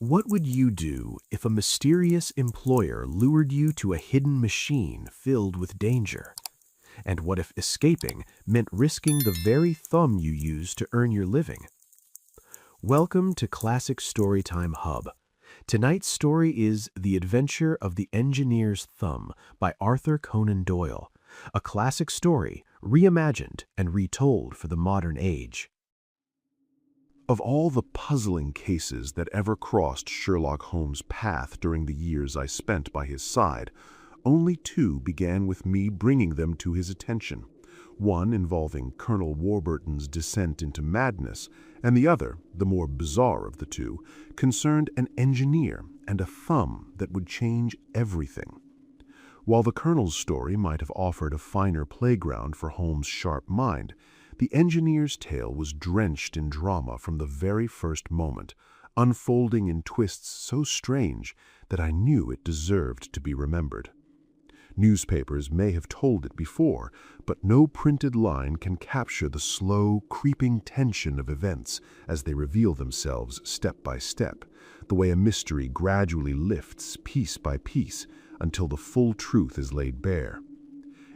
What would you do if a mysterious employer lured you to a hidden machine filled with danger? And what if escaping meant risking the very thumb you use to earn your living? Welcome to Classic Storytime Hub. Tonight's story is The Adventure of the Engineer's Thumb by Arthur Conan Doyle, a classic story reimagined and retold for the modern age. Of all the puzzling cases that ever crossed Sherlock Holmes' path during the years I spent by his side, only two began with me bringing them to his attention. One involving Colonel Warburton's descent into madness, and the other, the more bizarre of the two, concerned an engineer and a thumb that would change everything. While the Colonel's story might have offered a finer playground for Holmes' sharp mind, the engineer's tale was drenched in drama from the very first moment, unfolding in twists so strange that I knew it deserved to be remembered. Newspapers may have told it before, but no printed line can capture the slow, creeping tension of events as they reveal themselves step by step, the way a mystery gradually lifts piece by piece until the full truth is laid bare.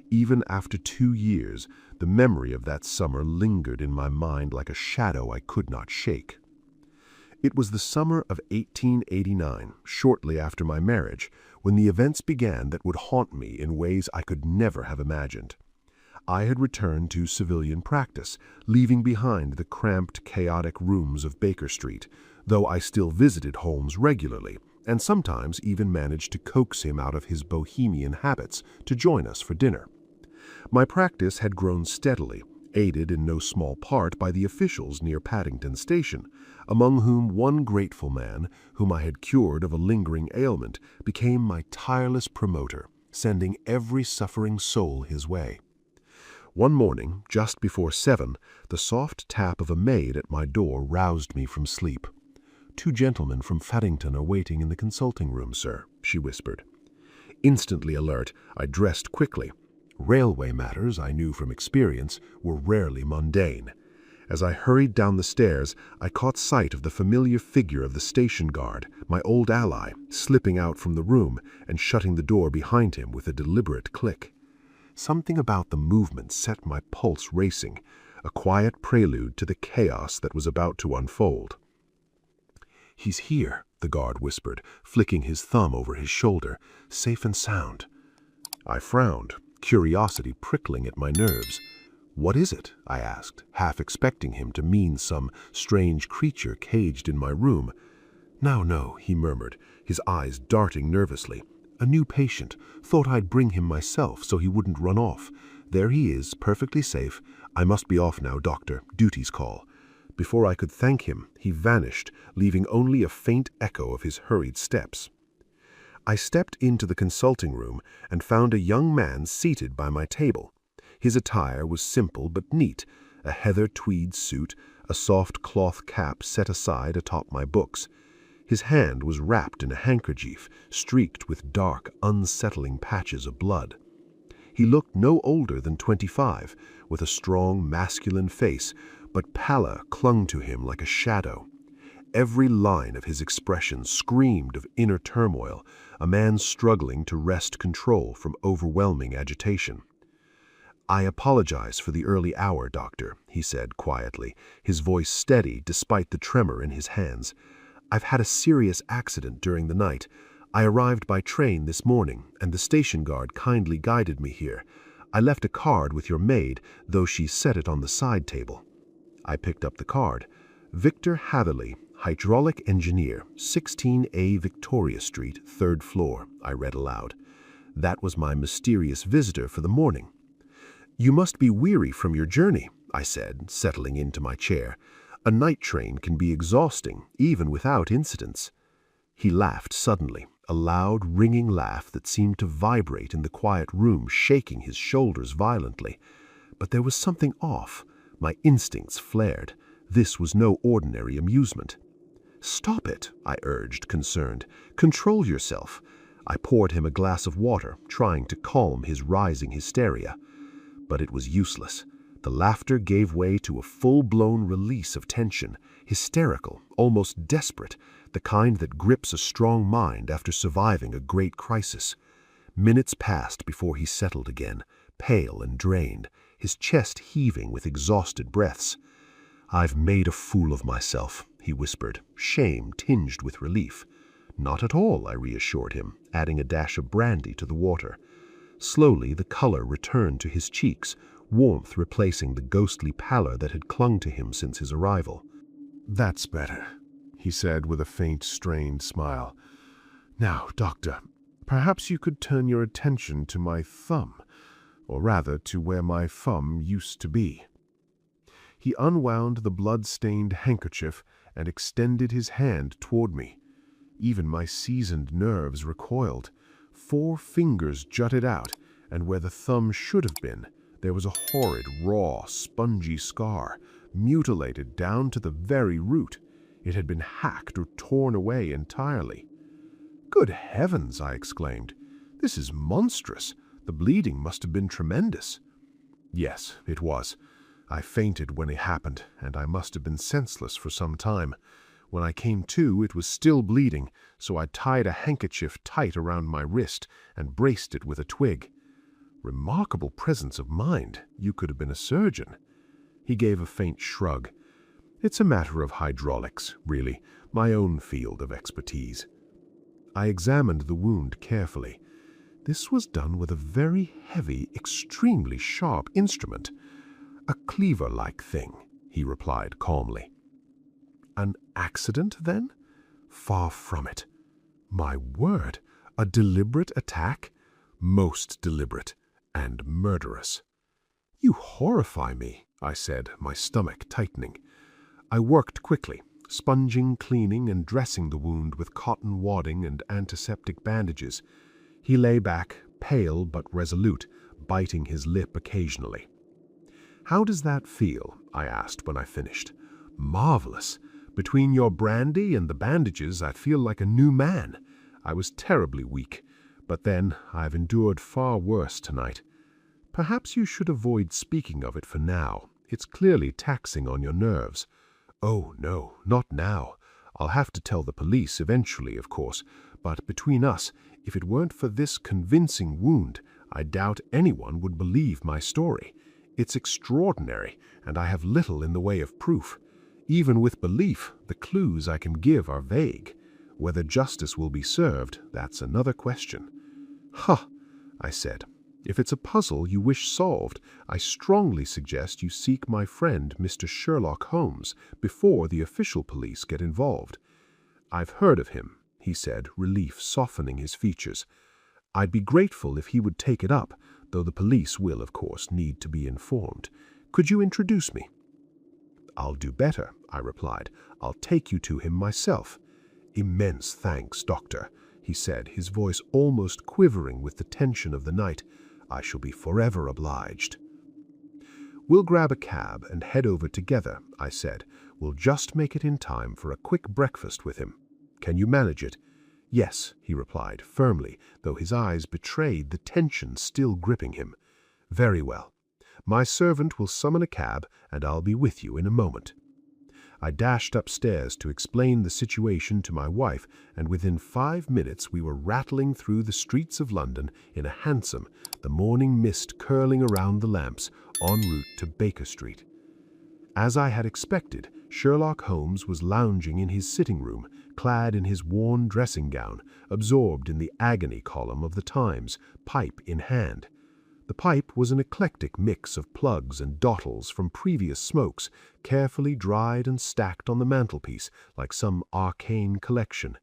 Even after 2 years, the memory of that summer lingered in my mind like a shadow I could not shake. It was the summer of 1889, shortly after my marriage, when the events began that would haunt me in ways I could never have imagined. I had returned to civilian practice, leaving behind the cramped, chaotic rooms of Baker Street, though I still visited Holmes regularly, and sometimes even managed to coax him out of his bohemian habits to join us for dinner. My practice had grown steadily, aided in no small part by the officials near Paddington Station, among whom one grateful man, whom I had cured of a lingering ailment, became my tireless promoter, sending every suffering soul his way. One morning, just before 7, the soft tap of a maid at my door roused me from sleep. "2 gentlemen from Paddington are waiting in the consulting room, sir," she whispered. Instantly alert, I dressed quickly. Railway matters, I knew from experience, were rarely mundane. As I hurried down the stairs, I caught sight of the familiar figure of the station guard, my old ally, slipping out from the room and shutting the door behind him with a deliberate click. Something about the movement set my pulse racing, a quiet prelude to the chaos that was about to unfold. "He's here," the guard whispered, flicking his thumb over his shoulder, "safe and sound." I frowned, curiosity prickling at my nerves. "What is it?" I asked, half expecting him to mean some strange creature caged in my room. No, he murmured, his eyes darting nervously. "A new patient. Thought I'd bring him myself so he wouldn't run off. There he is, perfectly safe. I must be off now, doctor. Duty's call." Before I could thank him, he vanished, leaving only a faint echo of his hurried steps. I stepped into the consulting room and found a young man seated by my table. His attire was simple but neat, a heather tweed suit, a soft cloth cap set aside atop my books. His hand was wrapped in a handkerchief, streaked with dark, unsettling patches of blood. He looked no older than 25, with a strong, masculine face, but pallor clung to him like a shadow. Every line of his expression screamed of inner turmoil, a man struggling to wrest control from overwhelming agitation. "I apologize for the early hour, doctor," he said quietly, his voice steady despite the tremor in his hands. "I've had a serious accident during the night. I arrived by train this morning, and the station guard kindly guided me here. I left a card with your maid, though she set it on the side table." I picked up the card. "Victor Hatherley, hydraulic engineer, 16A Victoria Street, 3rd floor," I read aloud. That was my mysterious visitor for the morning. "You must be weary from your journey," I said, settling into my chair. "A night train can be exhausting, even without incidents." He laughed suddenly, a loud, ringing laugh that seemed to vibrate in the quiet room, shaking his shoulders violently. But there was something off. My instincts flared. This was no ordinary amusement. "Stop it," I urged, concerned. "Control yourself." I poured him a glass of water, trying to calm his rising hysteria. But it was useless. The laughter gave way to a full-blown release of tension, hysterical, almost desperate, the kind that grips a strong mind after surviving a great crisis. Minutes passed before he settled again, pale and drained, his chest heaving with exhausted breaths. "I've made a fool of myself," he whispered, shame tinged with relief. "Not at all," I reassured him, adding a dash of brandy to the water. Slowly the color returned to his cheeks, warmth replacing the ghostly pallor that had clung to him since his arrival. "That's better," he said with a faint, strained smile. "Now, Doctor, perhaps you could turn your attention to my thumb, or rather to where my thumb used to be." He unwound the blood-stained handkerchief and extended his hand toward me. Even my seasoned nerves recoiled. 4 fingers jutted out, and where the thumb should have been, there was a horrid, raw, spongy scar, mutilated down to the very root. It had been hacked or torn away entirely. "Good heavens!" I exclaimed. "This is monstrous. The bleeding must have been tremendous." "Yes, it was. I fainted when it happened, and I must have been senseless for some time. When I came to, it was still bleeding, so I tied a handkerchief tight around my wrist and braced it with a twig." "Remarkable presence of mind. You could have been a surgeon." He gave a faint shrug. "It's a matter of hydraulics, really, my own field of expertise." I examined the wound carefully. This was done with a very heavy, extremely sharp instrument. "A cleaver-like thing," he replied calmly. "An accident, then?" "Far from it." "My word! A deliberate attack?" "Most deliberate, and murderous." "You horrify me," I said, my stomach tightening. I worked quickly, sponging, cleaning, and dressing the wound with cotton wadding and antiseptic bandages. He lay back, pale but resolute, biting his lip occasionally. "How does that feel?" I asked when I finished. "Marvelous. Between your brandy and the bandages, I feel like a new man. I was terribly weak, but then I've endured far worse tonight. Perhaps you should avoid speaking of it for now. It's clearly taxing on your nerves." "Oh, no, not now. I'll have to tell the police eventually, of course, but between us, if it weren't for this convincing wound, I doubt anyone would believe my story. It's extraordinary, and I have little in the way of proof. Even with belief, the clues I can give are vague. Whether justice will be served, that's another question." "Huh," I said. "If it's a puzzle you wish solved, I strongly suggest you seek my friend Mr. Sherlock Holmes before the official police get involved." "I've heard of him," he said, relief softening his features. "I'd be grateful if he would take it up, though the police will, of course, need to be informed. Could you introduce me?" "I'll do better," I replied. "I'll take you to him myself." "Immense thanks, Doctor," he said, his voice almost quivering with the tension of the night. "I shall be forever obliged." "We'll grab a cab and head over together," I said. "We'll just make it in time for a quick breakfast with him. Can you manage it?" "Yes," he replied, firmly, though his eyes betrayed the tension still gripping him. "Very well. My servant will summon a cab, and I'll be with you in a moment." I dashed upstairs to explain the situation to my wife, and within 5 minutes we were rattling through the streets of London in a hansom, the morning mist curling around the lamps, en route to Baker Street. As I had expected, Sherlock Holmes was lounging in his sitting room, clad in his worn dressing gown, absorbed in the agony column of the Times, pipe in hand. The pipe was an eclectic mix of plugs and dottles from previous smokes, carefully dried and stacked on the mantelpiece like some arcane collection.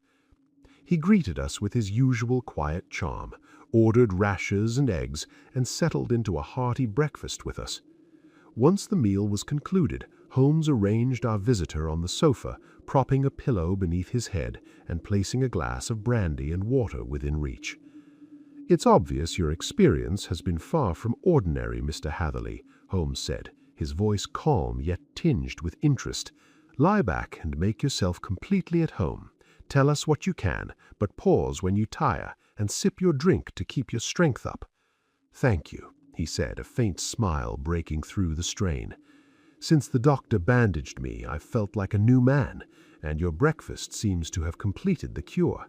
He greeted us with his usual quiet charm, ordered rashers and eggs, and settled into a hearty breakfast with us. Once the meal was concluded, Holmes arranged our visitor on the sofa, propping a pillow beneath his head and placing a glass of brandy and water within reach. "It's obvious your experience has been far from ordinary, Mr. Hatherley," Holmes said, his voice calm yet tinged with interest. "Lie back and make yourself completely at home. Tell us what you can, but pause when you tire, and sip your drink to keep your strength up." "Thank you." he said, a faint smile breaking through the strain. "Since the doctor bandaged me, I've felt like a new man, and your breakfast seems to have completed the cure.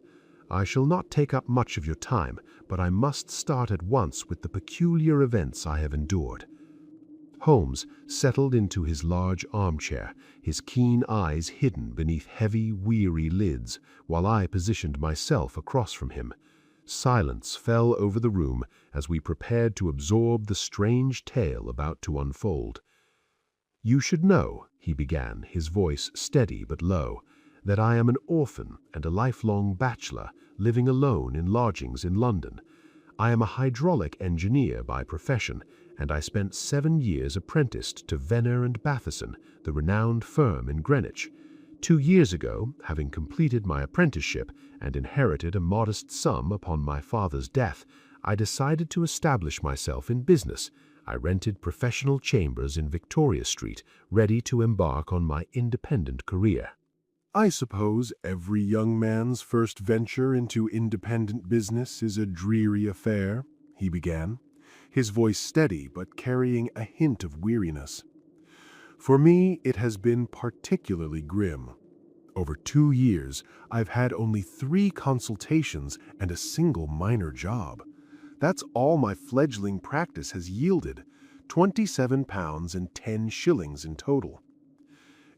I shall not take up much of your time, but I must start at once with the peculiar events I have endured." Holmes settled into his large armchair, his keen eyes hidden beneath heavy, weary lids, while I positioned myself across from him. Silence fell over the room as we prepared to absorb the strange tale about to unfold. "You should know," he began, his voice steady but low, "that I am an orphan and a lifelong bachelor, living alone in lodgings in London. I am a hydraulic engineer by profession, and I spent 7 years apprenticed to Venner and Batheson, the renowned firm in Greenwich. 2 years ago, having completed my apprenticeship and inherited a modest sum upon my father's death, I decided to establish myself in business. I rented professional chambers in Victoria Street, ready to embark on my independent career." "I suppose every young man's first venture into independent business is a dreary affair," he began, his voice steady but carrying a hint of weariness. "For me, it has been particularly grim. Over 2 years, I've had only 3 consultations and a single minor job. That's all my fledgling practice has yielded, £27 and 10 shillings in total.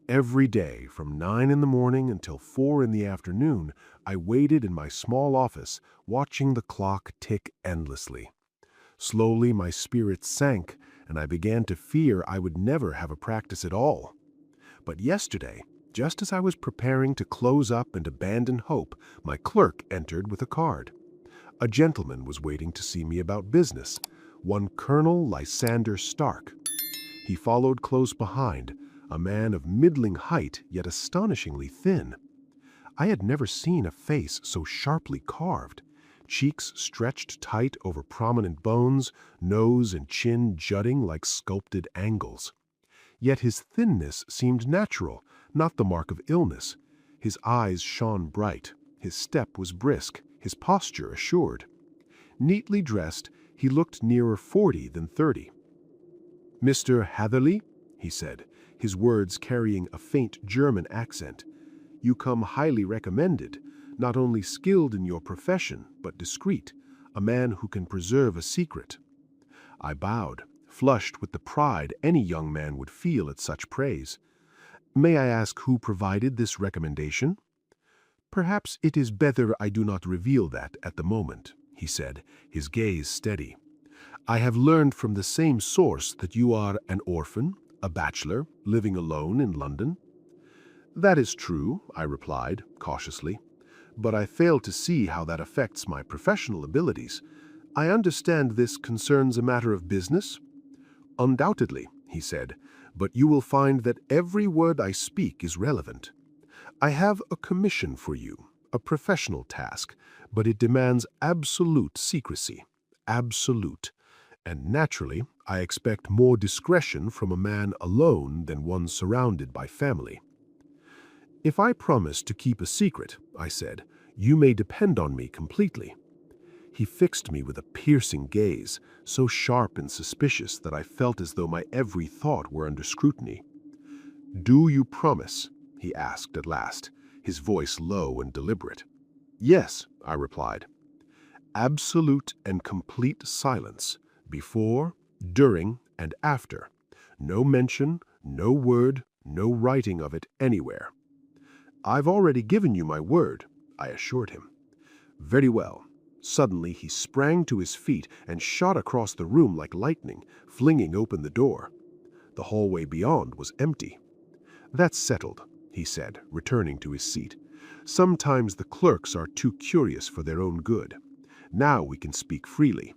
Every day, from 9 in the morning until 4 in the afternoon, I waited in my small office, watching the clock tick endlessly. Slowly my spirits sank, and I began to fear I would never have a practice at all. But yesterday, just as I was preparing to close up and abandon hope, my clerk entered with a card. A gentleman was waiting to see me about business, one Colonel Lysander Stark. He followed close behind, a man of middling height yet astonishingly thin. I had never seen a face so sharply carved, cheeks stretched tight over prominent bones, nose and chin jutting like sculpted angles. Yet his thinness seemed natural, not the mark of illness. His eyes shone bright, his step was brisk, his posture assured. Neatly dressed, he looked nearer 40 than 30. "Mr. Hatherley," he said, his words carrying a faint German accent, "you come highly recommended, not only skilled in your profession, but discreet, a man who can preserve a secret." I bowed, flushed with the pride any young man would feel at such praise. "May I ask who provided this recommendation?" "Perhaps it is better I do not reveal that at the moment," he said, his gaze steady. "I have learned from the same source that you are an orphan, a bachelor, living alone in London." "That is true," I replied, cautiously, "but I fail to see how that affects my professional abilities. I understand this concerns a matter of business?" "Undoubtedly," he said, "but you will find that every word I speak is relevant. I have a commission for you, a professional task, but it demands absolute secrecy. Absolute. And naturally, I expect more discretion from a man alone than one surrounded by family." "If I promise to keep a secret," I said, "you may depend on me completely." He fixed me with a piercing gaze, so sharp and suspicious that I felt as though my every thought were under scrutiny. "Do you promise?" he asked at last, his voice low and deliberate. "Yes," I replied. "Absolute and complete silence, before, during, and after. No mention, no word, no writing of it anywhere." "I've already given you my word," I assured him. "Very well." Suddenly he sprang to his feet and shot across the room like lightning, flinging open the door. The hallway beyond was empty. "That's settled," he said, returning to his seat. "Sometimes the clerks are too curious for their own good. Now we can speak freely."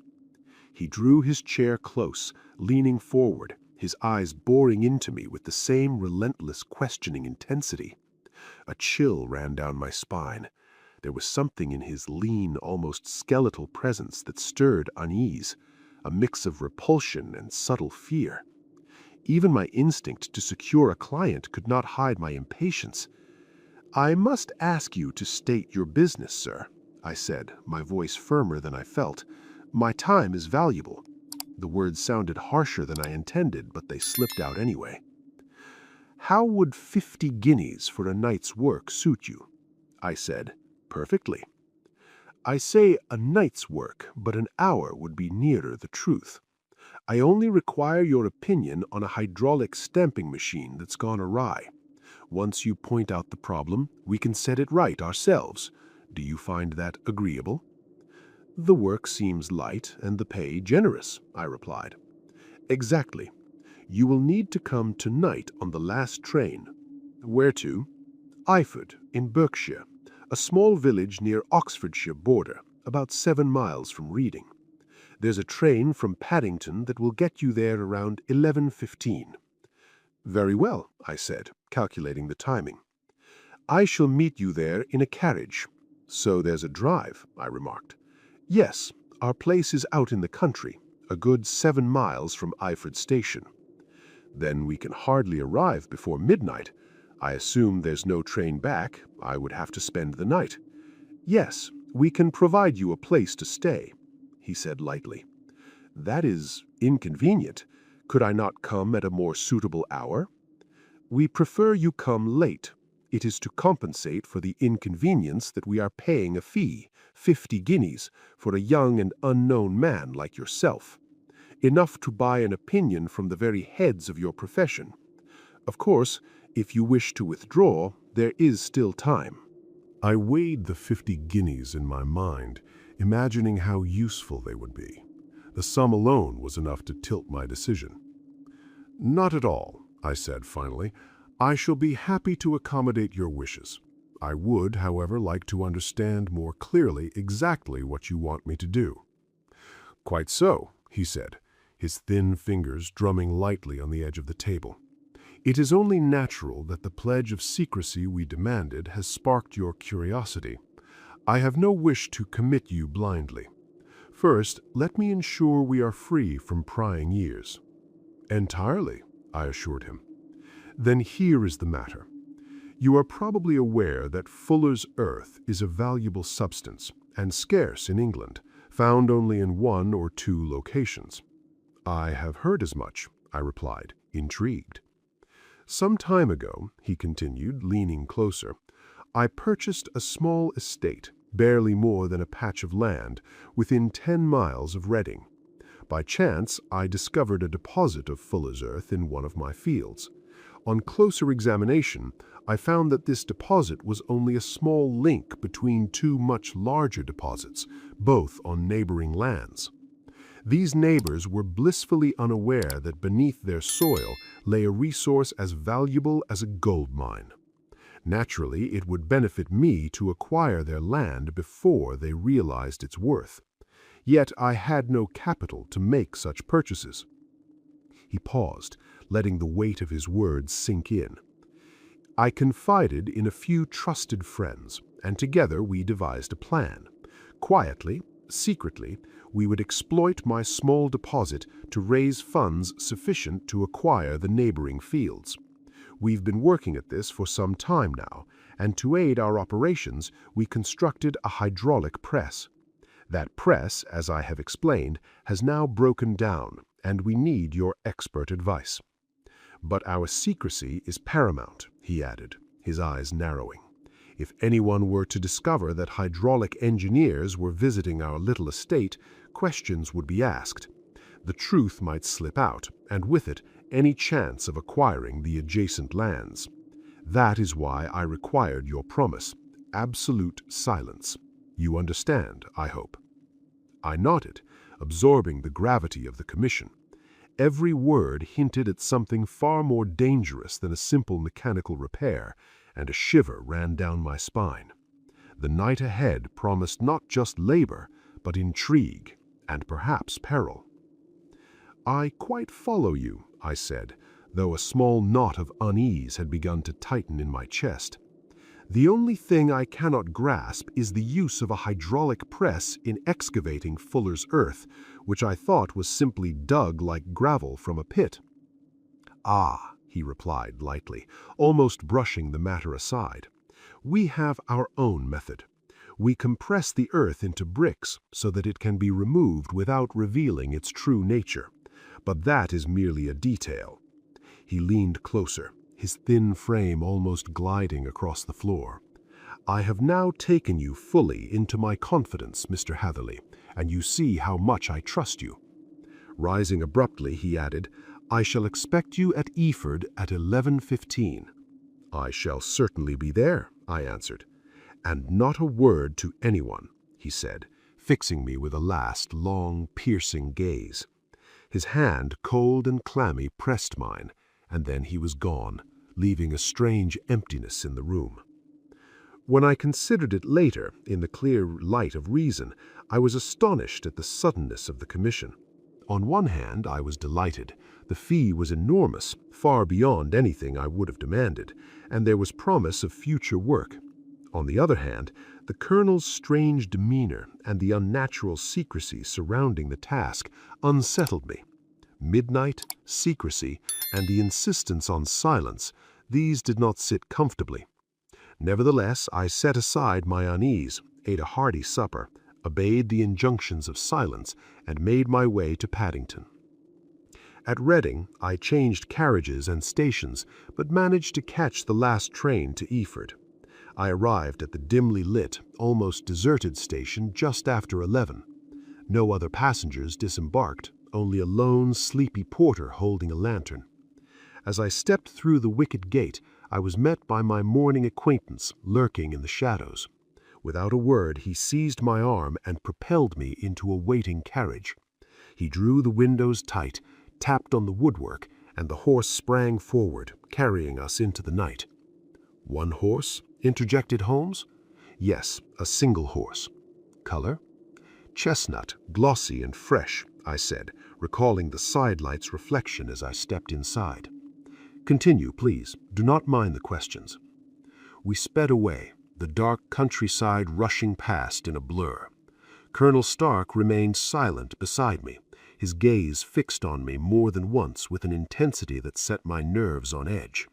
He drew his chair close, leaning forward, his eyes boring into me with the same relentless questioning intensity. A chill ran down my spine. There was something in his lean, almost skeletal presence that stirred unease, a mix of repulsion and subtle fear. Even my instinct to secure a client could not hide my impatience. "I must ask you to state your business, sir," I said, my voice firmer than I felt. "My time is valuable." The words sounded harsher than I intended, but they slipped out anyway. "How would 50 guineas for a night's work suit you?" I said. "Perfectly." "I say a night's work, but an hour would be nearer the truth. I only require your opinion on a hydraulic stamping machine that's gone awry. Once you point out the problem, we can set it right ourselves. Do you find that agreeable?" "The work seems light and the pay generous," I replied. "Exactly. You will need to come tonight on the last train." "Where to?" "Iford, in Berkshire, a small village near Oxfordshire border, about 7 miles from Reading. There's a train from Paddington that will get you there around 11:15. "Very well," I said, calculating the timing. "I shall meet you there in a carriage." "So there's a drive," I remarked. "Yes, our place is out in the country, a good 7 miles from Iford station." "Then we can hardly arrive before midnight. I assume there's no train back. I would have to spend the night." "Yes, we can provide you a place to stay," he said lightly. "That is inconvenient. Could I not come at a more suitable hour?" "We prefer you come late. It is to compensate for the inconvenience that we are paying a fee, 50 guineas, for a young and unknown man like yourself. Enough to buy an opinion from the very heads of your profession. Of course, if you wish to withdraw, there is still time." I weighed the 50 guineas in my mind, imagining how useful they would be. The sum alone was enough to tilt my decision. "Not at all," I said finally. "I shall be happy to accommodate your wishes. I would, however, like to understand more clearly exactly what you want me to do." "Quite so," he said, his thin fingers drumming lightly on the edge of the table. "It is only natural that the pledge of secrecy we demanded has sparked your curiosity. I have no wish to commit you blindly. First, let me ensure we are free from prying ears." "Entirely," I assured him. "Then here is the matter. You are probably aware that fuller's earth is a valuable substance and scarce in England, found only in 1 or 2 locations." "I have heard as much," I replied, intrigued. "Some time ago," he continued, leaning closer, "I purchased a small estate, barely more than a patch of land, within 10 miles of Reading. By chance, I discovered a deposit of fuller's earth in one of my fields. On closer examination, I found that this deposit was only a small link between 2 much larger deposits, both on neighboring lands. These neighbors were blissfully unaware that beneath their soil lay a resource as valuable as a gold mine. Naturally, it would benefit me to acquire their land before they realized its worth. Yet I had no capital to make such purchases." He paused, letting the weight of his words sink in. "I confided in a few trusted friends, and together we devised a plan. Quietly, secretly, we would exploit my small deposit to raise funds sufficient to acquire the neighboring fields. We've been working at this for some time now, and to aid our operations, we constructed a hydraulic press. That press, as I have explained, has now broken down, and we need your expert advice. But our secrecy is paramount," he added, his eyes narrowing. "If anyone were to discover that hydraulic engineers were visiting our little estate, questions would be asked. The truth might slip out, and with it, any chance of acquiring the adjacent lands. That is why I required your promise, absolute silence. You understand, I hope." I nodded, absorbing the gravity of the commission. Every word hinted at something far more dangerous than a simple mechanical repair, and a shiver ran down my spine. The night ahead promised not just labor, but intrigue, and perhaps peril. "I quite follow you," I said, though a small knot of unease had begun to tighten in my chest. "The only thing I cannot grasp is the use of a hydraulic press in excavating fuller's earth, which I thought was simply dug like gravel from a pit." "Ah," he replied lightly, almost brushing the matter aside. "We have our own method. We compress the earth into bricks so that it can be removed without revealing its true nature. but that is merely a detail." He leaned closer, his thin frame almost gliding across the floor. "I have now taken you fully into my confidence, Mr. Hatherley, and you see how much I trust you." Rising abruptly, he added, "I shall expect you at Eford at 11:15. "I shall certainly be there," I answered. "And not a word to anyone," he said, fixing me with a last, long, piercing gaze. His hand, cold and clammy, pressed mine, and then he was gone, leaving a strange emptiness in the room. When I considered it later, in the clear light of reason, I was astonished at the suddenness of the commission. On one hand, I was delighted. The fee was enormous, far beyond anything I would have demanded, and there was promise of future work. On the other hand, the Colonel's strange demeanor and the unnatural secrecy surrounding the task unsettled me. Midnight, secrecy, and the insistence on silence, these did not sit comfortably. Nevertheless, I set aside my unease, ate a hearty supper, obeyed the injunctions of silence, and made my way to Paddington. At Reading, I changed carriages and stations, but managed to catch the last train to Eford. I arrived at the dimly lit, almost deserted station just after 11. No other passengers disembarked, only a lone, sleepy porter holding a lantern. As I stepped through the wicket gate, I was met by my morning acquaintance lurking in the shadows. Without a word, he seized my arm and propelled me into a waiting carriage. He drew the windows tight, tapped on the woodwork, and the horse sprang forward, carrying us into the night. "One horse?" interjected Holmes. "Yes, a single horse." "Color?" "Chestnut, glossy and fresh," I said, recalling the sidelight's reflection as I stepped inside. "Continue, please. Do not mind the questions." We sped away, the dark countryside rushing past in a blur. Colonel Stark remained silent beside me, his gaze fixed on me more than once with an intensity that set my nerves on edge.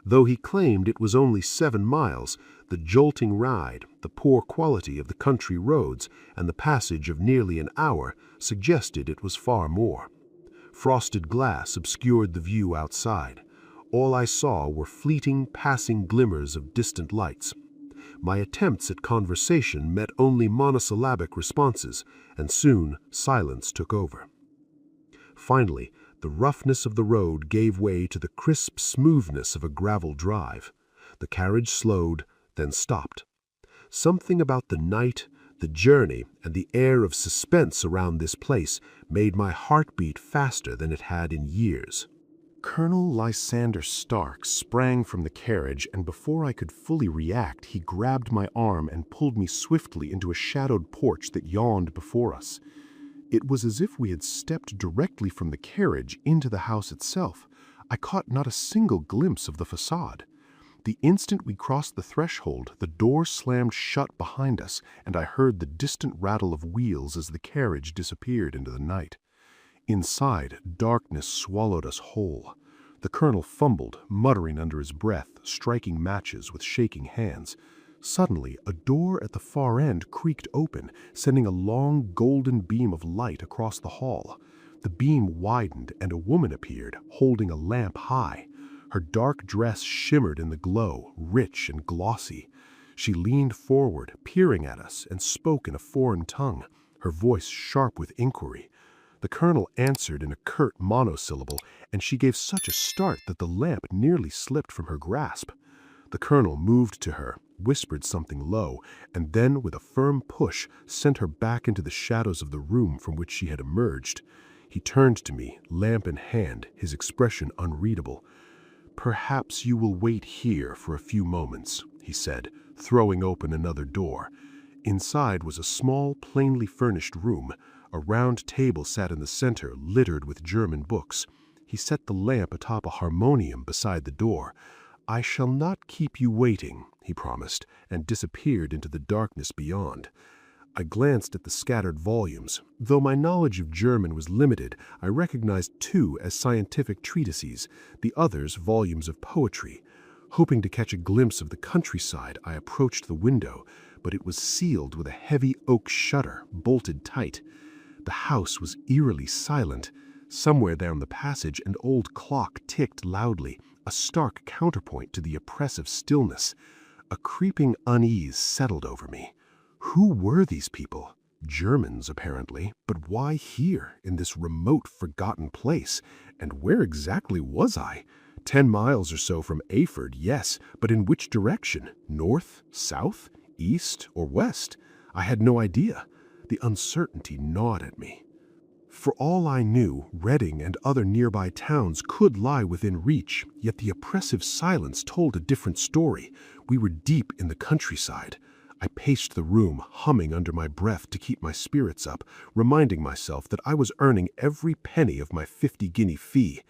Though he claimed it was only 7 miles, the jolting ride, the poor quality of the country roads, and the passage of nearly an hour suggested it was far more. Frosted glass obscured the view outside. All I saw were fleeting, passing glimmers of distant lights. My attempts at conversation met only monosyllabic responses, and soon silence took over. Finally, the roughness of the road gave way to the crisp smoothness of a gravel drive. The carriage slowed, then stopped. Something about the night, the journey, and the air of suspense around this place made my heart beat faster than it had in years. Colonel Lysander Stark sprang from the carriage, and before I could fully react, he grabbed my arm and pulled me swiftly into a shadowed porch that yawned before us. It was as if we had stepped directly from the carriage into the house itself. I caught not a single glimpse of the facade. The instant we crossed the threshold, the door slammed shut behind us, and I heard the distant rattle of wheels as the carriage disappeared into the night. Inside, darkness swallowed us whole. The colonel fumbled, muttering under his breath, striking matches with shaking hands. Suddenly, a door at the far end creaked open, sending a long golden beam of light across the hall. The beam widened, and a woman appeared, holding a lamp high. Her dark dress shimmered in the glow, rich and glossy. She leaned forward, peering at us, and spoke in a foreign tongue, her voice sharp with inquiry. The colonel answered in a curt monosyllable, and she gave such a start that the lamp nearly slipped from her grasp. The colonel moved to her, whispered something low, and then, with a firm push, sent her back into the shadows of the room from which she had emerged. He turned to me, lamp in hand, his expression unreadable. "Perhaps you will wait here for a few moments," he said, throwing open another door. Inside was a small, plainly furnished room. A round table sat in the center, littered with German books. He set the lamp atop a harmonium beside the door. "I shall not keep you waiting," he promised, and disappeared into the darkness beyond. I glanced at the scattered volumes. Though my knowledge of German was limited, I recognized 2 as scientific treatises, the others volumes of poetry. Hoping to catch a glimpse of the countryside, I approached the window, but it was sealed with a heavy oak shutter, bolted tight. The house was eerily silent. Somewhere down the passage, an old clock ticked loudly, a stark counterpoint to the oppressive stillness. A creeping unease settled over me. Who were these people? Germans, apparently, but why here, in this remote, forgotten place? And where exactly was I? 10 miles or so from Ayford, yes, but in which direction? North, south, east, or west? I had no idea. The uncertainty gnawed at me. For all I knew, Reading and other nearby towns could lie within reach, yet the oppressive silence told a different story. We were deep in the countryside. I paced the room, humming under my breath to keep my spirits up, reminding myself that I was earning every penny of my 50-guinea fee.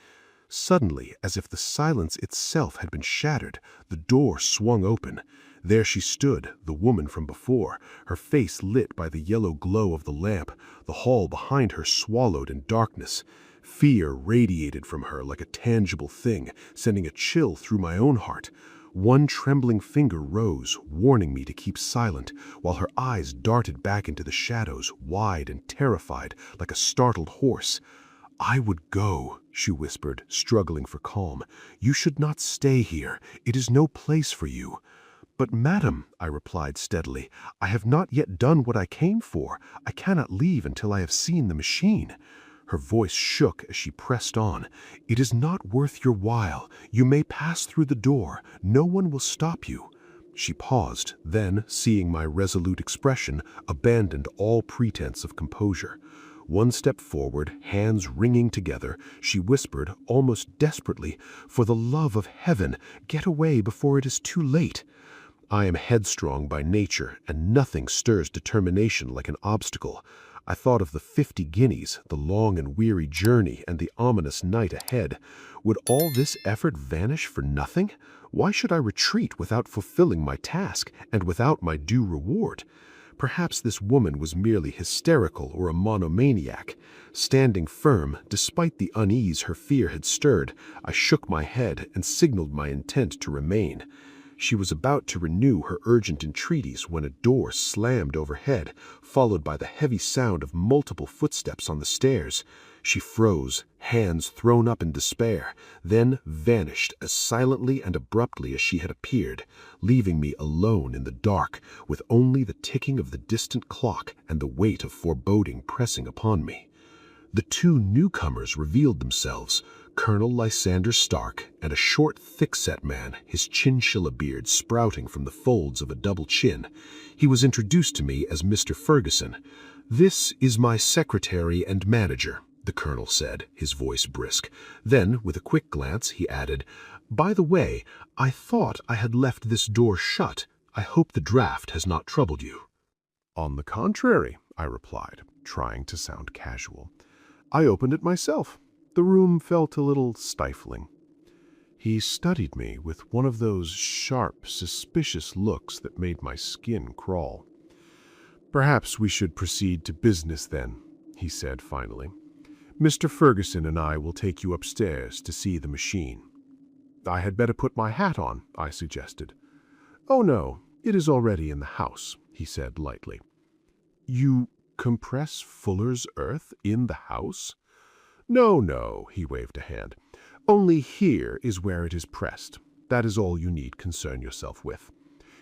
Suddenly, as if the silence itself had been shattered, the door swung open. There she stood, the woman from before, her face lit by the yellow glow of the lamp, the hall behind her swallowed in darkness. Fear radiated from her like a tangible thing, sending a chill through my own heart. One trembling finger rose, warning me to keep silent, while her eyes darted back into the shadows, wide and terrified, like a startled horse. "I would go," she whispered, struggling for calm. "You should not stay here. It is no place for you." "But, madam," I replied steadily, "I have not yet done what I came for. I cannot leave until I have seen the machine." Her voice shook as she pressed on. "It is not worth your while. You may pass through the door. No one will stop you." She paused, then, seeing my resolute expression, abandoned all pretense of composure. One step forward, hands wringing together, she whispered, almost desperately, "For the love of heaven, get away before it is too late." I am headstrong by nature, and nothing stirs determination like an obstacle. I thought of the 50 guineas, the long and weary journey, and the ominous night ahead. Would all this effort vanish for nothing? Why should I retreat without fulfilling my task, and without my due reward? Perhaps this woman was merely hysterical or a monomaniac. Standing firm, despite the unease her fear had stirred, I shook my head and signaled my intent to remain. She was about to renew her urgent entreaties when a door slammed overhead, followed by the heavy sound of multiple footsteps on the stairs. She froze, hands thrown up in despair, then vanished as silently and abruptly as she had appeared, leaving me alone in the dark, with only the ticking of the distant clock and the weight of foreboding pressing upon me. The two newcomers revealed themselves, Colonel Lysander Stark and a short, thick-set man, his chinchilla beard sprouting from the folds of a double chin. He was introduced to me as Mr. Ferguson. "This is my secretary and manager," the colonel said, his voice brisk. Then, with a quick glance, he added, "By the way, I thought I had left this door shut. I hope the draught has not troubled you." "On the contrary," I replied, trying to sound casual. "I opened it myself. The room felt a little stifling." He studied me with one of those sharp, suspicious looks that made my skin crawl. "Perhaps we should proceed to business then," he said finally. "Mr. Ferguson and I will take you upstairs to see the machine." "I had better put my hat on," I suggested. "Oh no, it is already in the house," he said lightly. "You compress Fuller's earth in the house?" "No, no," he waved a hand. "Only here is where it is pressed. That is all you need concern yourself with.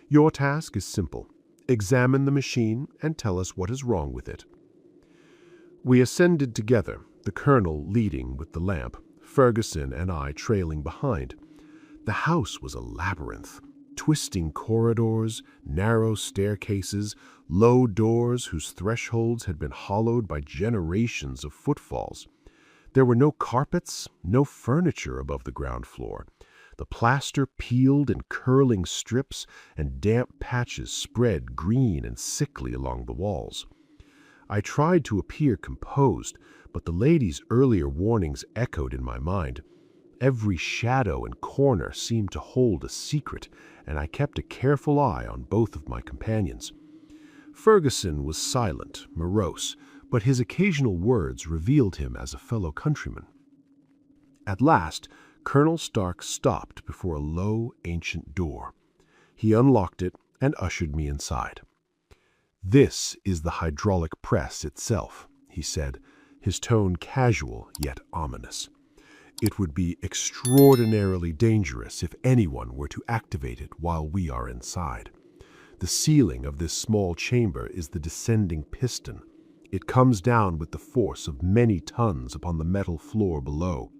Your task is simple. Examine the machine and tell us what is wrong with it." We ascended together, the colonel leading with the lamp, Ferguson and I trailing behind. The house was a labyrinth. Twisting corridors, narrow staircases, low doors whose thresholds had been hollowed by generations of footfalls. There were no carpets, no furniture above the ground floor. The plaster peeled in curling strips, and damp patches spread green and sickly along the walls. I tried to appear composed, but the lady's earlier warnings echoed in my mind. Every shadow and corner seemed to hold a secret, and I kept a careful eye on both of my companions. Ferguson was silent, morose, but his occasional words revealed him as a fellow countryman. At last, Colonel Stark stopped before a low, ancient door. He unlocked it and ushered me inside. "This is the hydraulic press itself," he said, his tone casual yet ominous. "It would be extraordinarily dangerous if anyone were to activate it while we are inside. The ceiling of this small chamber is the descending piston. It comes down with the force of many tons upon the metal floor below.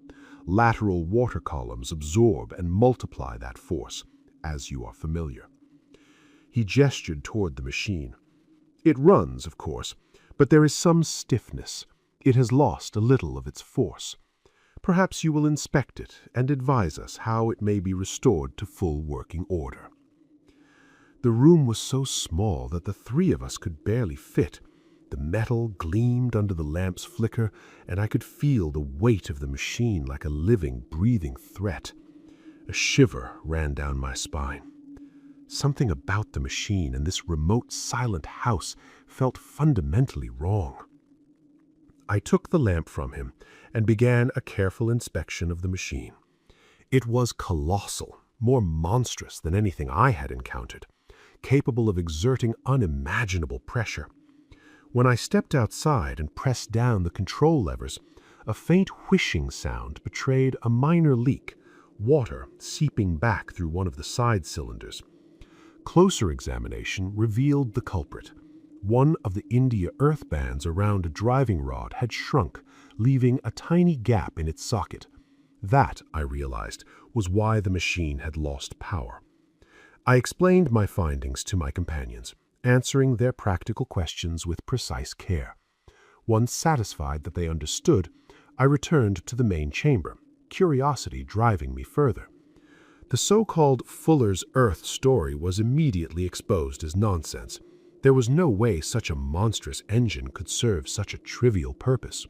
Lateral water columns absorb and multiply that force, as you are familiar." He gestured toward the machine. "It runs, of course, but there is some stiffness. It has lost a little of its force. Perhaps you will inspect it and advise us how it may be restored to full working order." The room was so small that the three of us could barely fit. The metal gleamed under the lamp's flicker, and I could feel the weight of the machine like a living, breathing threat. A shiver ran down my spine. Something about the machine and this remote, silent house felt fundamentally wrong. I took the lamp from him and began a careful inspection of the machine. It was colossal, more monstrous than anything I had encountered, capable of exerting unimaginable pressure. When I stepped outside and pressed down the control levers, a faint whooshing sound betrayed a minor leak, water seeping back through one of the side cylinders. Closer examination revealed the culprit. One of the India earth bands around a driving rod had shrunk, leaving a tiny gap in its socket. That, I realized, was why the machine had lost power. I explained my findings to my companions, answering their practical questions with precise care. Once satisfied that they understood, I returned to the main chamber, curiosity driving me further. The so-called Fuller's Earth story was immediately exposed as nonsense. There was no way such a monstrous engine could serve such a trivial purpose.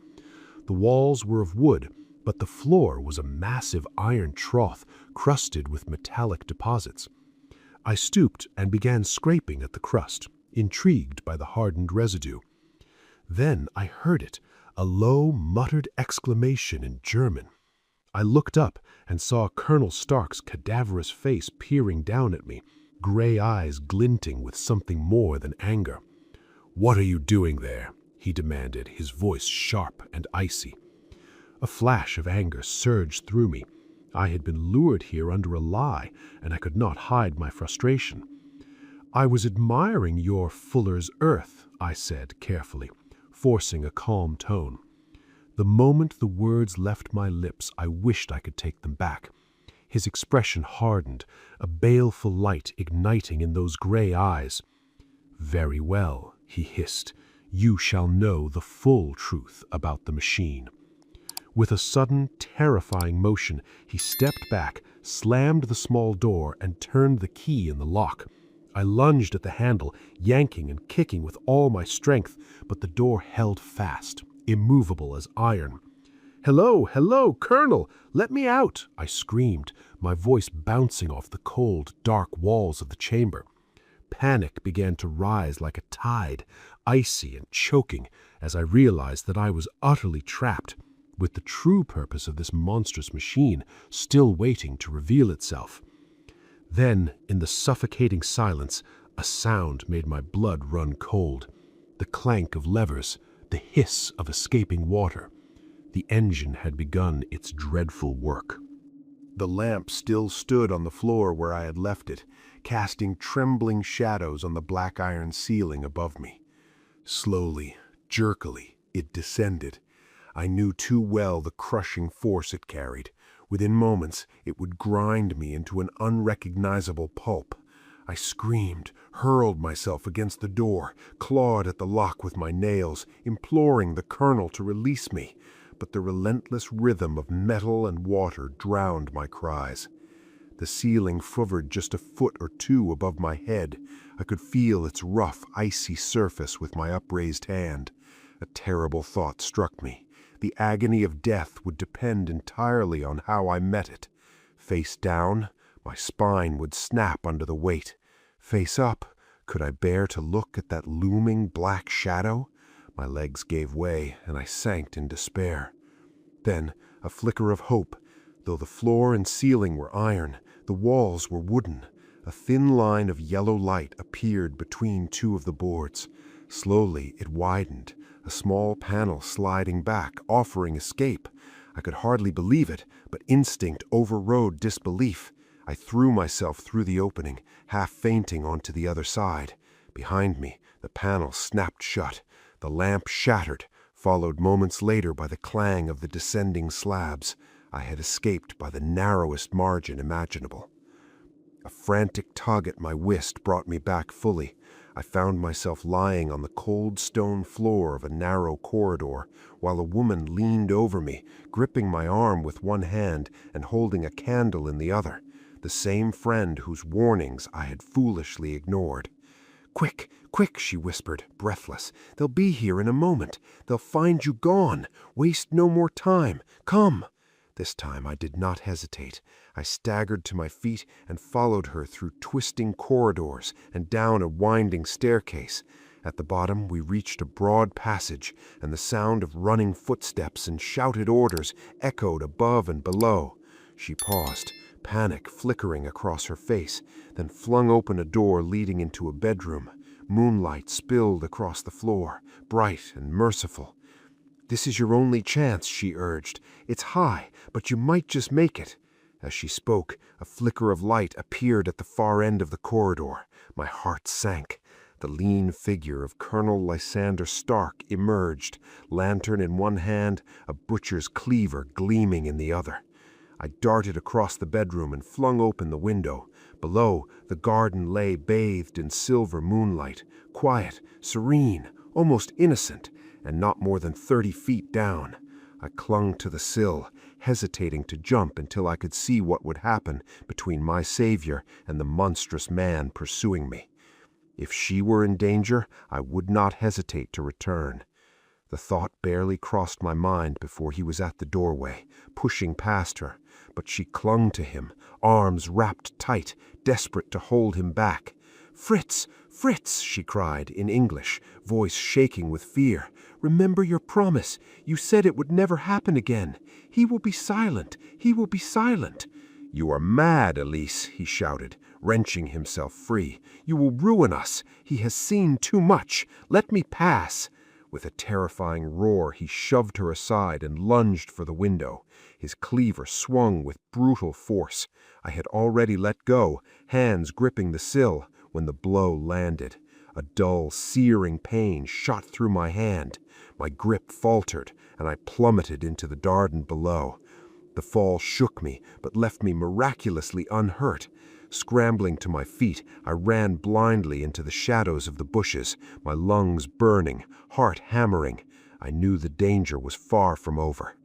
The walls were of wood, but the floor was a massive iron trough crusted with metallic deposits. I stooped and began scraping at the crust, intrigued by the hardened residue. Then I heard it, a low, muttered exclamation in German. I looked up and saw Colonel Stark's cadaverous face peering down at me, gray eyes glinting with something more than anger. "What are you doing there?" he demanded, his voice sharp and icy. A flash of anger surged through me. I had been lured here under a lie, and I could not hide my frustration. "I was admiring your Fuller's Earth," I said carefully, forcing a calm tone. The moment the words left my lips, I wished I could take them back. His expression hardened, a baleful light igniting in those gray eyes. "Very well," he hissed, "you shall know the full truth about the machine." With a sudden, terrifying motion, he stepped back, slammed the small door, and turned the key in the lock. I lunged at the handle, yanking and kicking with all my strength, but the door held fast, immovable as iron. "Hello, hello, Colonel! Let me out!" I screamed, my voice bouncing off the cold, dark walls of the chamber. Panic began to rise like a tide, icy and choking, as I realized that I was utterly trapped, with the true purpose of this monstrous machine still waiting to reveal itself. Then, in the suffocating silence, a sound made my blood run cold. The clank of levers, the hiss of escaping water. The engine had begun its dreadful work. The lamp still stood on the floor where I had left it, casting trembling shadows on the black iron ceiling above me. Slowly, jerkily, it descended. I knew too well the crushing force it carried. Within moments, it would grind me into an unrecognizable pulp. I screamed, hurled myself against the door, clawed at the lock with my nails, imploring the colonel to release me. But the relentless rhythm of metal and water drowned my cries. The ceiling hovered just a foot or two above my head. I could feel its rough, icy surface with my upraised hand. A terrible thought struck me. The agony of death would depend entirely on how I met it. Face down, my spine would snap under the weight. Face up, could I bear to look at that looming black shadow? My legs gave way, and I sank in despair. Then, a flicker of hope. Though the floor and ceiling were iron, the walls were wooden. A thin line of yellow light appeared between two of the boards. Slowly it widened, a small panel sliding back, offering escape. I could hardly believe it, but instinct overrode disbelief. I threw myself through the opening, half fainting onto the other side. Behind me, the panel snapped shut. The lamp shattered, followed moments later by the clang of the descending slabs. I had escaped by the narrowest margin imaginable. A frantic tug at my wrist brought me back fully. I found myself lying on the cold stone floor of a narrow corridor, while a woman leaned over me, gripping my arm with one hand and holding a candle in the other, the same friend whose warnings I had foolishly ignored. "Quick, quick," she whispered, breathless. "They'll be here in a moment. They'll find you gone. Waste no more time. Come." This time I did not hesitate. I staggered to my feet and followed her through twisting corridors and down a winding staircase. At the bottom we reached a broad passage, and the sound of running footsteps and shouted orders echoed above and below. She paused, panic flickering across her face, then flung open a door leading into a bedroom. Moonlight spilled across the floor, bright and merciful. "This is your only chance," she urged. "It's high, but you might just make it." As she spoke, a flicker of light appeared at the far end of the corridor. My heart sank. The lean figure of Colonel Lysander Stark emerged, lantern in one hand, a butcher's cleaver gleaming in the other. I darted across the bedroom and flung open the window. Below, the garden lay bathed in silver moonlight, quiet, serene, almost innocent, and not more than 30 feet down. I clung to the sill, hesitating to jump until I could see what would happen between my savior and the monstrous man pursuing me. If she were in danger, I would not hesitate to return. The thought barely crossed my mind before he was at the doorway, pushing past her, but she clung to him, arms wrapped tight, desperate to hold him back. "Fritz, Fritz," she cried in English, voice shaking with fear. "Remember your promise. You said it would never happen again. He will be silent. He will be silent." "You are mad, Elise," he shouted, wrenching himself free. "You will ruin us. He has seen too much. Let me pass." With a terrifying roar, he shoved her aside and lunged for the window. His cleaver swung with brutal force. I had already let go, hands gripping the sill, when the blow landed. A dull, searing pain shot through my hand. My grip faltered, and I plummeted into the garden below. The fall shook me, but left me miraculously unhurt. Scrambling to my feet, I ran blindly into the shadows of the bushes, my lungs burning, heart hammering. I knew the danger was far from over.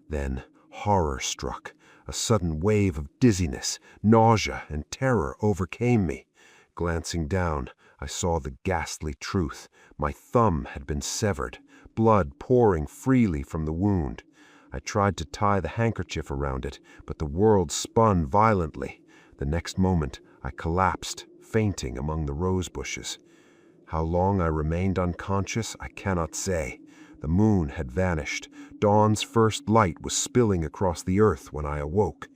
Then horror struck. A sudden wave of dizziness, nausea, and terror overcame me. Glancing down, I saw the ghastly truth. My thumb had been severed, blood pouring freely from the wound. I tried to tie the handkerchief around it, but the world spun violently. The next moment, I collapsed, fainting among the rose bushes. How long I remained unconscious, I cannot say. The moon had vanished. Dawn's first light was spilling across the earth when I awoke.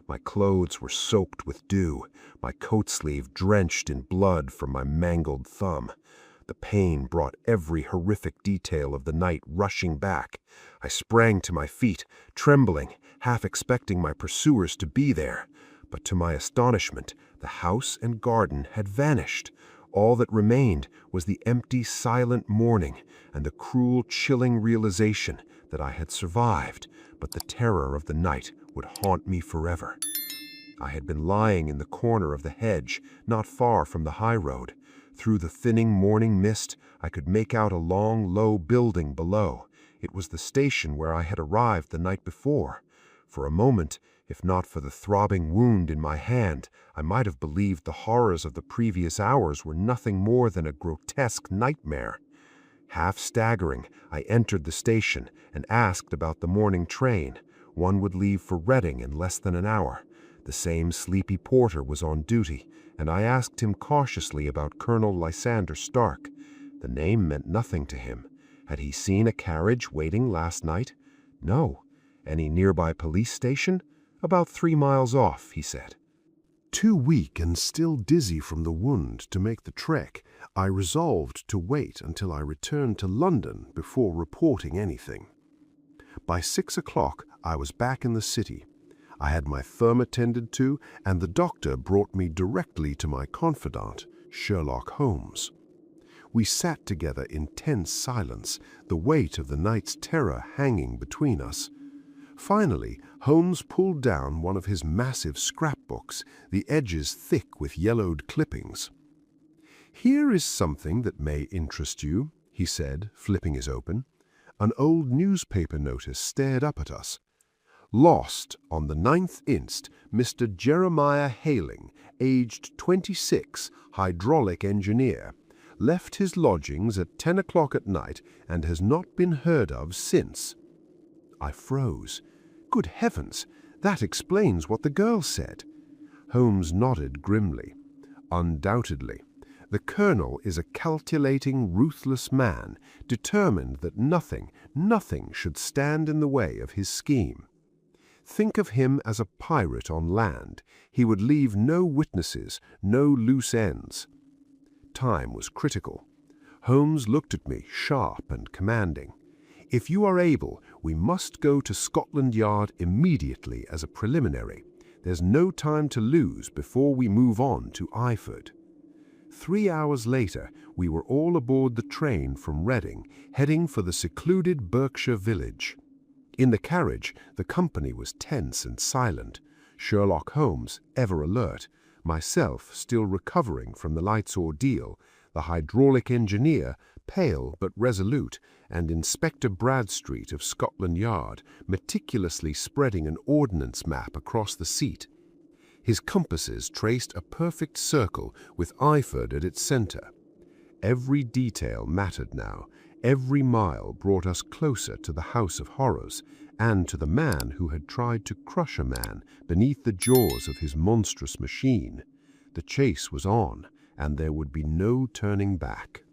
My clothes were soaked with dew, my coat sleeve drenched in blood from my mangled thumb. The pain brought every horrific detail of the night rushing back. I sprang to my feet, trembling, half expecting my pursuers to be there. But to my astonishment, the house and garden had vanished. All that remained was the empty, silent morning and the cruel, chilling realization that I had survived, but the terror of the night would haunt me forever. I had been lying in the corner of the hedge, not far from the high road. Through the thinning morning mist, I could make out a long, low building below. It was the station where I had arrived the night before. For a moment, if not for the throbbing wound in my hand, I might have believed the horrors of the previous hours were nothing more than a grotesque nightmare. Half staggering, I entered the station and asked about the morning train. One would leave for Reading in less than an hour. The same sleepy porter was on duty, and I asked him cautiously about Colonel Lysander Stark. The name meant nothing to him. Had he seen a carriage waiting last night? No. Any nearby police station? About 3 miles off, he said. Too weak and still dizzy from the wound to make the trek, I resolved to wait until I returned to London before reporting anything. By 6 o'clock, I was back in the city. I had my thumb attended to, and the doctor brought me directly to my confidant, Sherlock Holmes. We sat together in tense silence, the weight of the night's terror hanging between us. Finally, Holmes pulled down one of his massive scrapbooks, the edges thick with yellowed clippings. "Here is something that may interest you," he said, flipping it open. An old newspaper notice stared up at us. "Lost on the 9th inst, Mr. Jeremiah Hayling, aged 26, hydraulic engineer. Left his lodgings at 10 o'clock at night and has not been heard of since." I froze. Good heavens, that explains what the girl said. Holmes nodded grimly. "Undoubtedly. The Colonel is a calculating, ruthless man, determined that nothing should stand in the way of his scheme. Think of him as a pirate on land. He would leave no witnesses, no loose ends." Time was critical. Holmes looked at me, sharp and commanding. "If you are able, we must go to Scotland Yard immediately as a preliminary. There's no time to lose before we move on to Eyford." 3 hours later, we were all aboard the train from Reading, heading for the secluded Berkshire village. In the carriage, the company was tense and silent. Sherlock Holmes, ever alert, myself still recovering from the light's ordeal, the hydraulic engineer, pale but resolute, and Inspector Bradstreet of Scotland Yard, meticulously spreading an ordnance map across the seat. His compasses traced a perfect circle with Eyford at its centre. Every detail mattered now. Every mile brought us closer to the House of Horrors, and to the man who had tried to crush a man beneath the jaws of his monstrous machine. The chase was on, and there would be no turning back.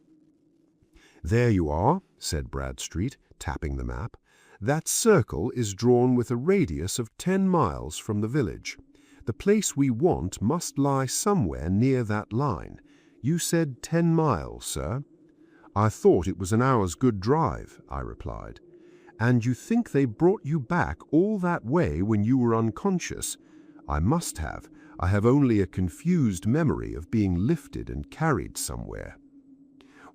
"There you are," said Bradstreet, tapping the map. "That circle is drawn with a radius of 10 miles from the village. The place we want must lie somewhere near that line. You said 10 miles, sir?" "I thought it was an hour's good drive," I replied. "And you think they brought you back all that way when you were unconscious?" "I must have. I have only a confused memory of being lifted and carried somewhere."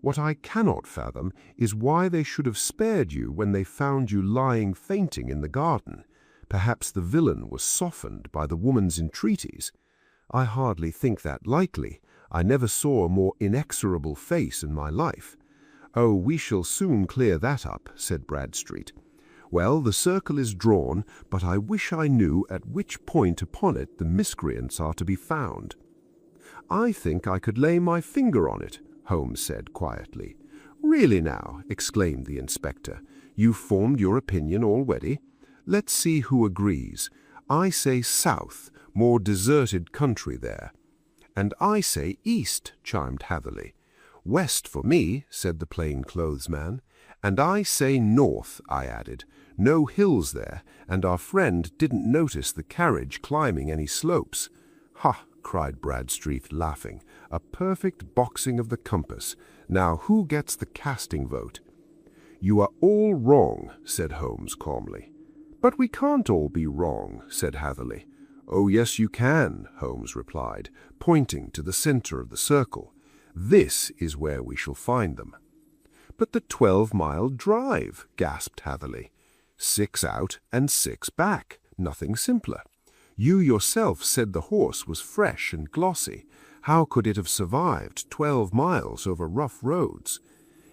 "What I cannot fathom is why they should have spared you when they found you lying fainting in the garden. Perhaps the villain was softened by the woman's entreaties." "I hardly think that likely. I never saw a more inexorable face in my life." "Oh, we shall soon clear that up," said Bradstreet. "Well, the circle is drawn, but I wish I knew at which point upon it the miscreants are to be found." "I think I could lay my finger on it," Holmes said quietly. "Really now," exclaimed the inspector, "you've formed your opinion already? Let's see who agrees. I say south, more deserted country there." "And I say east," chimed Hatherley. "West for me," said the plain-clothes man. "And I say north," I added. "No hills there, and our friend didn't notice the carriage climbing any slopes." "Ha!" cried Bradstreet, laughing. "A perfect boxing of the compass. Now who gets the casting vote?" "You are all wrong," said Holmes calmly. "But we can't all be wrong," said Hatherley. "Oh, yes, you can," Holmes replied, pointing to the center of the circle. "This is where we shall find them." "But the 12-mile drive," gasped Hatherley. 6 out and 6 back. Nothing simpler. You yourself said the horse was fresh and glossy. How could it have survived 12 miles over rough roads?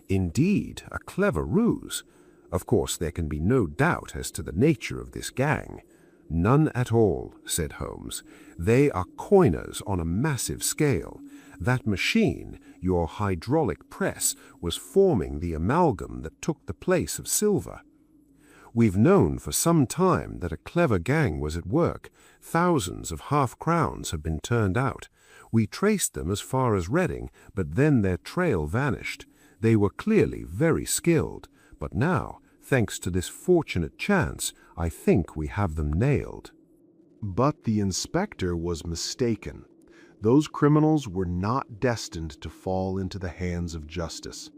Indeed, a clever ruse. Of course, there can be no doubt as to the nature of this gang. "None at all," said Holmes. "They are coiners on a massive scale. That machine, your hydraulic press, was forming the amalgam that took the place of silver. We've known for some time that a clever gang was at work. Thousands of half-crowns have been turned out. We traced them as far as Reading, but then their trail vanished. They were clearly very skilled, but now, thanks to this fortunate chance, I think we have them nailed." But the inspector was mistaken. Those criminals were not destined to fall into the hands of justice.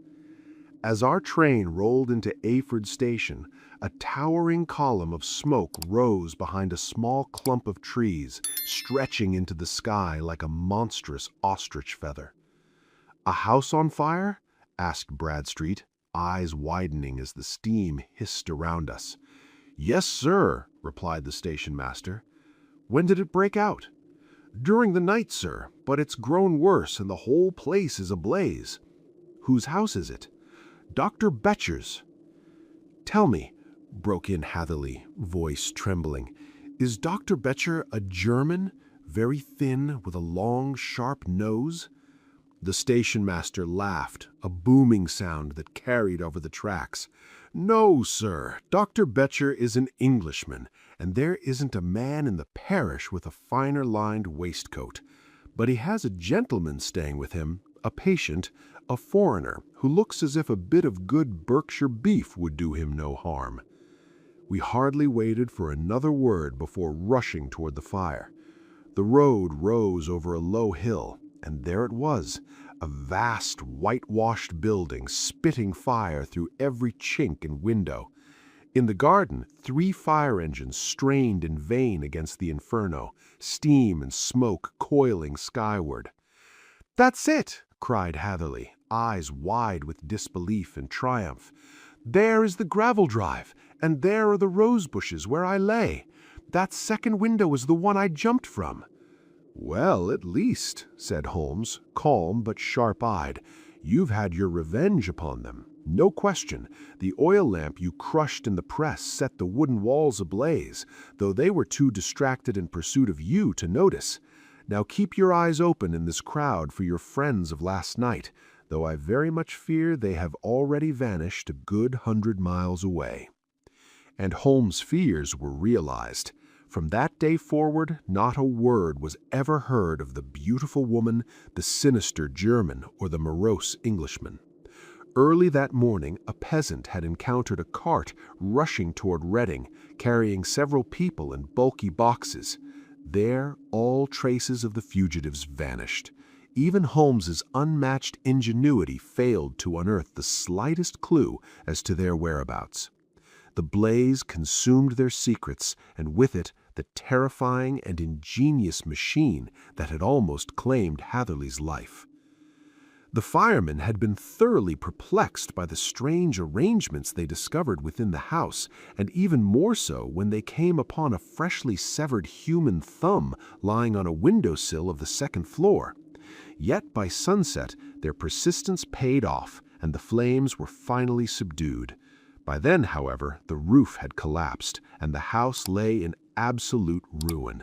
As our train rolled into Ayford Station, a towering column of smoke rose behind a small clump of trees, stretching into the sky like a monstrous ostrich feather. "A house on fire?" asked Bradstreet, eyes widening as the steam hissed around us. "Yes, sir," replied the station master. "When did it break out?" "During the night, sir, but it's grown worse and the whole place is ablaze." "Whose house is it?" "Dr. Betcher's." "Tell me," broke in Hatherley, voice trembling, "is Dr. Betcher a German, very thin, with a long, sharp nose?" The station master laughed, a booming sound that carried over the tracks. "No, sir, Dr. Betcher is an Englishman, and there isn't a man in the parish with a finer-lined waistcoat. But he has a gentleman staying with him, a patient, a foreigner, who looks as if a bit of good Berkshire beef would do him no harm." We hardly waited for another word before rushing toward the fire. The road rose over a low hill, and there it was, a vast whitewashed building spitting fire through every chink and window. In the garden, 3 fire engines strained in vain against the inferno, steam and smoke coiling skyward. "That's it!" cried Hatherley, eyes wide with disbelief and triumph. "There is the gravel drive, and there are the rose bushes where I lay. That second window is the one I jumped from." "Well, at least," said Holmes, calm but sharp-eyed, "you've had your revenge upon them. No question, the oil lamp you crushed in the press set the wooden walls ablaze, though they were too distracted in pursuit of you to notice. Now keep your eyes open in this crowd for your friends of last night, though I very much fear they have already vanished a good 100 miles away." And Holmes' fears were realized. From that day forward, not a word was ever heard of the beautiful woman, the sinister German, or the morose Englishman. Early that morning, a peasant had encountered a cart rushing toward Reading, carrying several people in bulky boxes. There, all traces of the fugitives vanished. Even Holmes's unmatched ingenuity failed to unearth the slightest clue as to their whereabouts. The blaze consumed their secrets, and with it the terrifying and ingenious machine that had almost claimed Hatherley's life. The firemen had been thoroughly perplexed by the strange arrangements they discovered within the house, and even more so when they came upon a freshly severed human thumb lying on a windowsill of the second floor. Yet by sunset their persistence paid off, and the flames were finally subdued. By then, however, the roof had collapsed, and the house lay in absolute ruin.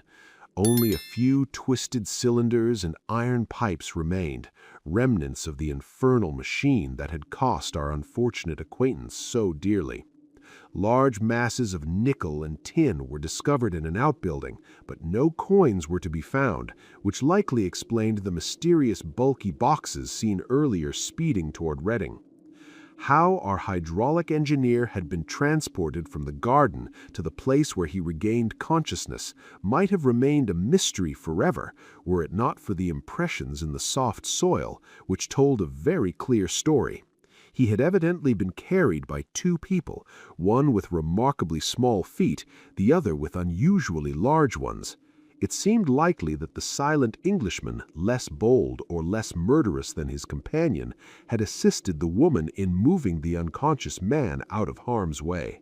Only a few twisted cylinders and iron pipes remained, remnants of the infernal machine that had cost our unfortunate acquaintance so dearly. Large masses of nickel and tin were discovered in an outbuilding, but no coins were to be found, which likely explained the mysterious bulky boxes seen earlier speeding toward Reading. How our hydraulic engineer had been transported from the garden to the place where he regained consciousness might have remained a mystery forever, were it not for the impressions in the soft soil, which told a very clear story. He had evidently been carried by 2 people, one with remarkably small feet, the other with unusually large ones. It seemed likely that the silent Englishman, less bold or less murderous than his companion, had assisted the woman in moving the unconscious man out of harm's way.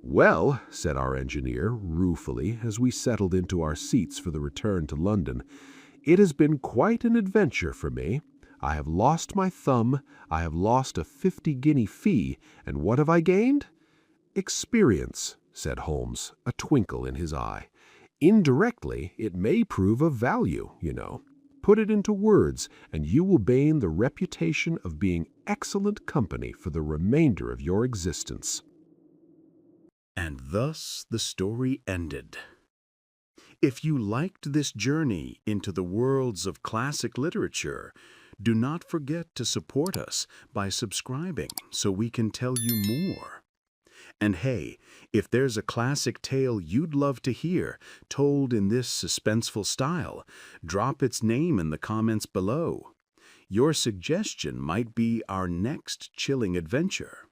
"Well," said our engineer, ruefully, as we settled into our seats for the return to London, "it has been quite an adventure for me. I have lost my thumb, I have lost a 50-guinea fee, and what have I gained?" "Experience," said Holmes, a twinkle in his eye. "Indirectly, it may prove of value, you know. Put it into words, and you will gain the reputation of being excellent company for the remainder of your existence." And thus the story ended. If you liked this journey into the worlds of classic literature, do not forget to support us by subscribing so we can tell you more. And hey, if there's a classic tale you'd love to hear, told in this suspenseful style, drop its name in the comments below. Your suggestion might be our next chilling adventure.